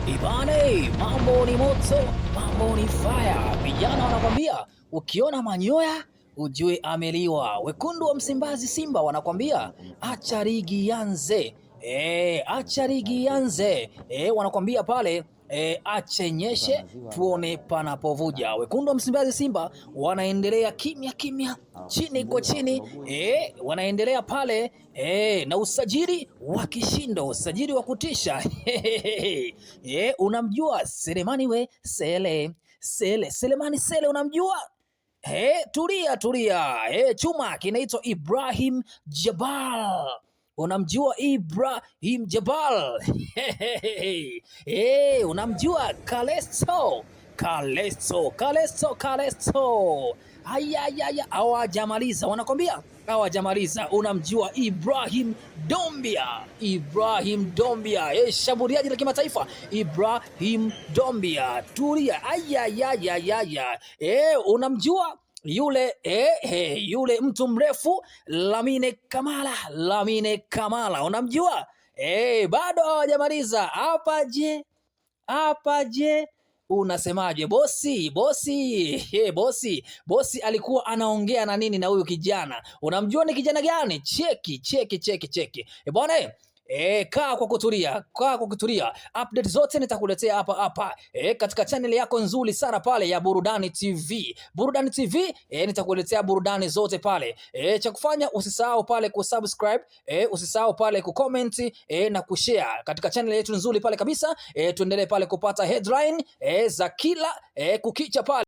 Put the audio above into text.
Ibane, mambo ni moto, mambo ni fire. Vijana wanakwambia ukiona manyoya ujue ameliwa. Wekundu wa Msimbazi Simba wanakwambia acha ligi ianze. Acha ligi ianze. Wanakwambia pale ache nyeshe tuone panapovuja. Wekundu wa Msimbazi Simba wanaendelea kimya kimya, chini kwa chini, wanaendelea pale na usajili wa kishindo, usajili wa kutisha. Unamjua Selemani we Selemani Sele, unamjua? Tulia. Chuma kinaitwa Ibrahim Jabal. Unamjua Ibrahim Jabal? Unamjua Kaleso? Ayayaya, hawajamaliza, wanakwambia hawajamaliza. Unamjua Ibrahim Dombia, shambuliaji la kimataifa Ibrahim Dombia. Tulia. Ayayaya, unamjua yule mtu mrefu Lamine Kamala, unamjua? Bado hawajamaliza. Hapa je, unasemaje bosi? Bosi alikuwa anaongea na nini na huyu kijana? Unamjua ni kijana gani? Cheki. Bwana, kaa kwa kutulia. Update zote nitakuletea hapa katika channel yako nzuri sana pale ya Burudani TV. Nitakuletea burudani zote pale. Cha kufanya usisahau pale kusubscribe, usisahau pale kucomment na kushare katika channel yetu nzuri pale kabisa. Tuendelee pale kupata headline za kila kukicha pale.